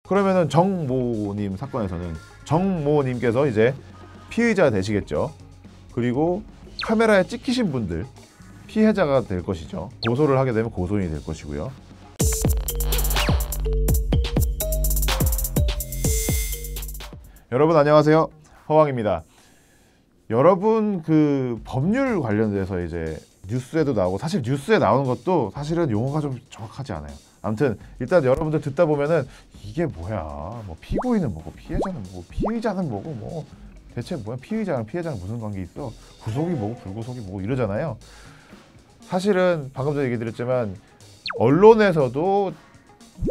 그러면은 정모님 사건에서는 정모님께서 이제 피의자 되시겠죠. 그리고 카메라에 찍히신 분들 피해자가 될 것이죠. 고소를 하게 되면 고소인이 될 것이고요. 여러분 안녕하세요, 허왕입니다. 여러분 그 법률 관련돼서 이제 뉴스에도 나오고, 사실 뉴스에 나오는 것도 사실은 용어가 좀 정확하지 않아요. 아무튼 일단 여러분들 듣다 보면은 이게 뭐야, 뭐 피고인은 뭐고 피해자는 뭐고 피의자는 뭐고, 뭐 대체 뭐야, 피의자랑 피해자랑 무슨 관계 있어, 구속이 뭐고 불구속이 뭐고 이러잖아요. 사실은 방금 전에 얘기 드렸지만 언론에서도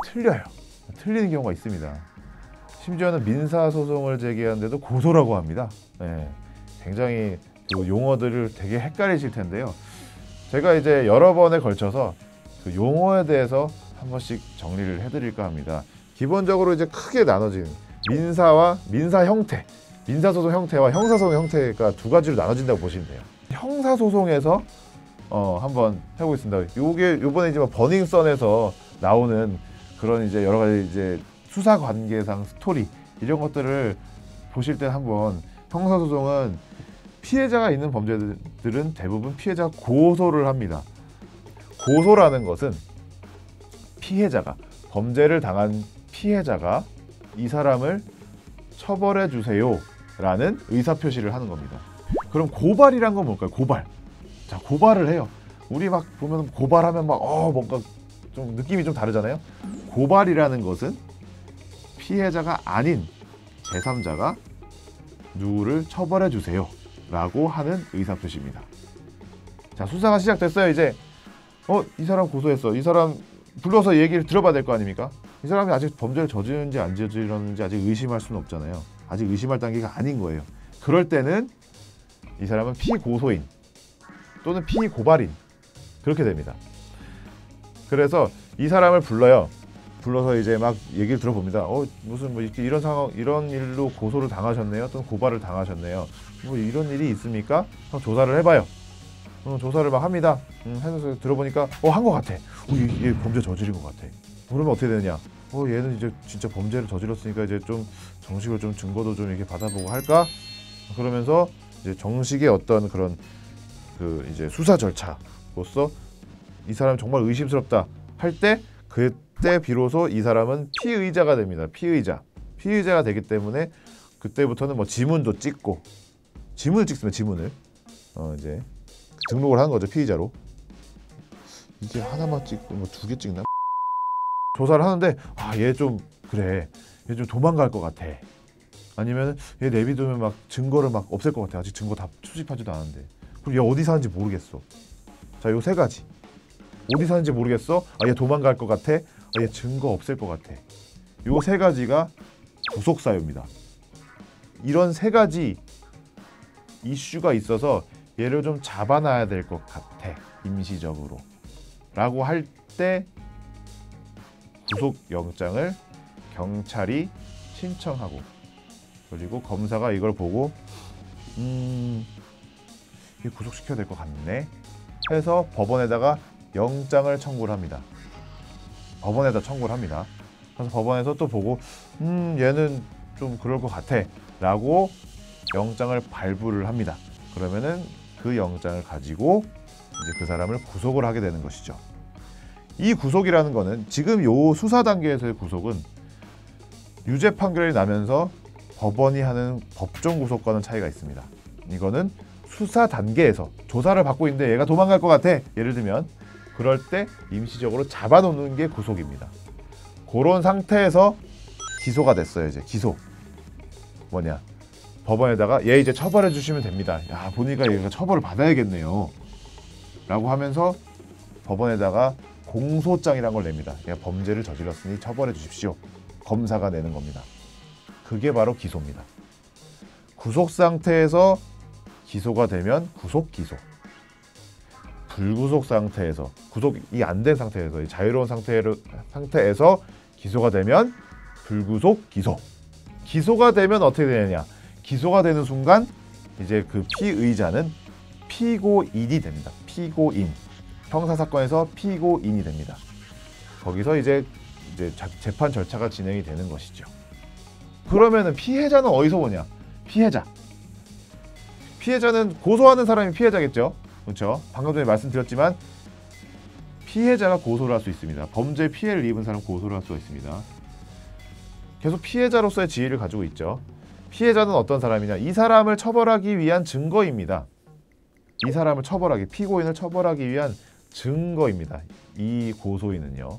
틀려요. 틀리는 경우가 있습니다. 심지어는 민사소송을 제기하는데도 고소라고 합니다. 네, 굉장히 그 용어들을 되게 헷갈리실 텐데요. 제가 이제 여러 번에 걸쳐서 그 용어에 대해서 한 번씩 정리를 해드릴까 합니다. 기본적으로 이제 크게 나눠진 민사와 민사 형태, 민사소송 형태와 형사소송 형태가 두 가지로 나눠진다고 보시면 돼요. 형사소송에서 한번 해보겠습니다. 요게 요번에 이제 버닝썬에서 나오는 그런 이제 여러 가지 이제 수사 관계상 스토리 이런 것들을 보실 때 한번, 형사소송은 피해자가 있는 범죄들은 대부분 피해자가 고소를 합니다. 고소라는 것은 피해자가, 범죄를 당한 피해자가 이 사람을 처벌해 주세요 라는 의사표시를 하는 겁니다. 그럼 고발이란 건 뭘까요? 고발. 자, 고발을 해요. 우리 막 보면 고발하면 막 뭔가 좀 느낌이 좀 다르잖아요. 고발이라는 것은 피해자가 아닌 제3자가 누구를 처벌해 주세요 라고 하는 의사표시입니다. 자, 수사가 시작됐어요. 이제 이 사람 고소했어. 이 사람 불러서 얘기를 들어봐야 될 거 아닙니까? 이 사람이 아직 범죄를 저지르는지 안 저지르는지 아직 의심할 수는 없잖아요. 아직 의심할 단계가 아닌 거예요. 그럴 때는 이 사람은 피고소인 또는 피고발인, 그렇게 됩니다. 그래서 이 사람을 불러요. 불러서 이제 막 얘기를 들어봅니다. 무슨 뭐 이런 상황, 이런 일로 고소를 당하셨네요, 또는 고발을 당하셨네요. 뭐 이런 일이 있습니까? 조사를 해봐요. 조사를 막 합니다. 해서 들어보니까 한 것 같아. 얘 범죄 저지른 것 같아. 그러면 어떻게 되느냐? 얘는 이제 진짜 범죄를 저질렀으니까 이제 좀 정식으로 좀 증거도 좀 이렇게 받아보고 할까? 그러면서 이제 정식의 어떤 그런 그 이제 수사 절차로서 이 사람이 정말 의심스럽다 할 때, 그때 비로소 이 사람은 피의자가 됩니다. 피의자가 되기 때문에 그때부터는 뭐 지문도 찍고, 지문을 찍으면 지문을 이제 등록을 하는 거죠, 피의자로. 이게 하나만 찍고 뭐 두 개 찍나? 조사를 하는데 얘 좀 그래, 얘 좀 도망갈 것 같아. 아니면 얘 내비두면 막 증거를 막 없앨 것 같아. 아직 증거 다 수집하지도 않았는데. 그리고 얘 어디 사는지 모르겠어. 자, 요 세 가지. 어디 사는지 모르겠어. 얘 도망갈 것 같아. 얘 증거 없앨 것 같아. 요 세 가지가 구속사유입니다. 이런 세 가지 이슈가 있어서 얘를 좀 잡아놔야 될 것 같아, 임시적으로 라고 할 때 구속영장을 경찰이 신청하고, 그리고 검사가 이걸 보고 이게 구속시켜야 될 것 같네 해서 법원에다가 영장을 청구를 합니다. 법원에다 청구를 합니다. 그래서 법원에서 또 보고 얘는 좀 그럴 것 같아 라고 영장을 발부를 합니다. 그러면은 그 영장을 가지고 이제 그 사람을 구속을 하게 되는 것이죠. 이 구속이라는 거는, 지금 요 수사 단계에서의 구속은 유죄 판결이 나면서 법원이 하는 법정 구속과는 차이가 있습니다. 이거는 수사 단계에서 조사를 받고 있는데 얘가 도망갈 것 같아, 예를 들면, 그럴 때 임시적으로 잡아놓는 게 구속입니다. 그런 상태에서 기소가 됐어요. 이제 기소 뭐냐, 법원에다가 얘 이제 처벌해 주시면 됩니다. 보니까 얘가 처벌을 받아야겠네요 라고 하면서 법원에다가 공소장이라는 걸 냅니다. 얘가 범죄를 저질렀으니 처벌해 주십시오. 검사가 내는 겁니다. 그게 바로 기소입니다. 구속 상태에서 기소가 되면 구속 기소, 불구속 상태에서, 구속이 안 된 상태에서, 자유로운 상태에서 기소가 되면 불구속 기소. 기소가 되면 어떻게 되느냐, 기소가 되는 순간 이제 그 피의자는 피고인이 됩니다. 피고인. 형사사건에서 피고인이 됩니다. 거기서 이제 이제 재판 절차가 진행이 되는 것이죠. 그러면은 피해자는 어디서 오냐? 피해자는 고소하는 사람이 피해자겠죠. 그렇죠? 방금 전에 말씀드렸지만 피해자가 고소를 할 수 있습니다. 범죄 피해를 입은 사람 고소를 할 수가 있습니다. 계속 피해자로서의 지위를 가지고 있죠. 피해자는 어떤 사람이냐? 이 사람을 처벌하기 위한 증거입니다. 이 사람을 처벌하기, 피고인을 처벌하기 위한 증거입니다. 이 고소인은요.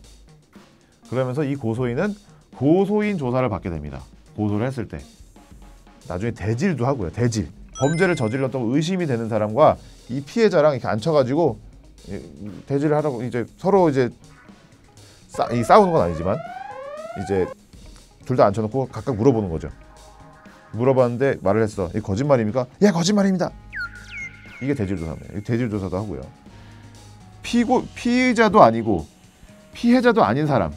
그러면서 이 고소인은 고소인 조사를 받게 됩니다. 고소를 했을 때 나중에 대질도 하고요. 대질. 범죄를 저질렀다고 의심이 되는 사람과 이 피해자랑 이렇게 앉혀가지고 대질을 하라고 이제 서로 이제 싸우는 건 아니지만 이제 둘 다 앉혀놓고 각각 물어보는 거죠. 물어봤는데 말을 했어. 이게 거짓말입니까? 예, 거짓말입니다. 이게 대질조사입니다. 대질조사도 하고요. 피의자도 아니고 피해자도 아닌 사람,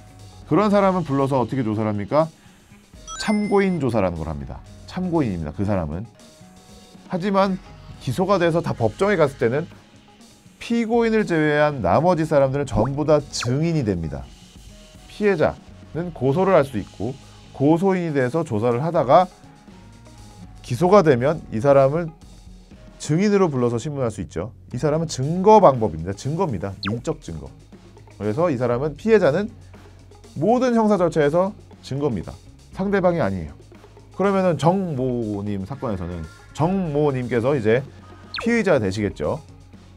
그런 사람은 불러서 어떻게 조사를 합니까? 참고인 조사라는 걸 합니다. 참고인입니다. 그 사람은. 하지만 기소가 돼서 다 법정에 갔을 때는 피고인을 제외한 나머지 사람들은 전부 다 증인이 됩니다. 피해자는 고소를 할 수 있고 고소인이 돼서 조사를 하다가 기소가 되면 이 사람을 증인으로 불러서 신문할 수 있죠. 이 사람은 증거 방법입니다. 증거입니다. 인적 증거. 그래서 이 사람은 피해자는 모든 형사 절차에서 증거입니다. 상대방이 아니에요. 그러면은 정모님 사건에서는 정모님께서 이제 피의자가 되시겠죠.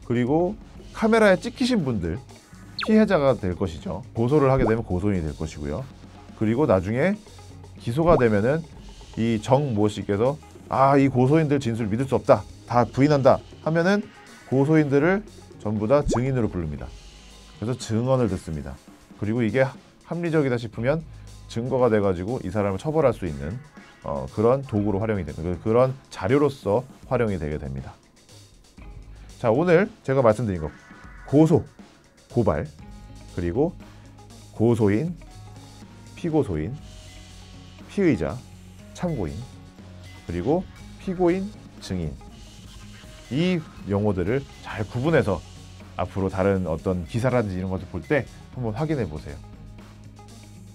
그리고 카메라에 찍히신 분들 피해자가 될 것이죠. 고소를 하게 되면 고소인이 될 것이고요. 그리고 나중에 기소가 되면은 이 정모 씨께서 이 고소인들 진술 믿을 수 없다, 다 부인한다 하면은 고소인들을 전부 다 증인으로 부릅니다. 그래서 증언을 듣습니다. 그리고 이게 합리적이다 싶으면 증거가 돼가지고 이 사람을 처벌할 수 있는 그런 도구로 활용이 됩니다. 그런 자료로서 활용이 되게 됩니다. 자, 오늘 제가 말씀드린 거 고소, 고발, 그리고 고소인, 피고소인, 피의자, 참고인, 그리고 피고인, 증인, 이 용어들을 잘 구분해서 앞으로 다른 어떤 기사라든지 이런 것을 볼 때 한번 확인해 보세요.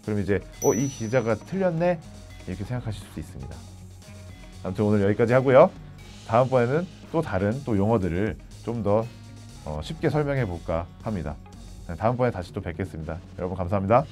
그럼 이제 이 기자가 틀렸네 이렇게 생각하실 수 있습니다. 아무튼 오늘 여기까지 하고요. 다음번에는 또 다른 또 용어들을 좀 더 쉽게 설명해 볼까 합니다. 다음번에 다시 또 뵙겠습니다. 여러분 감사합니다.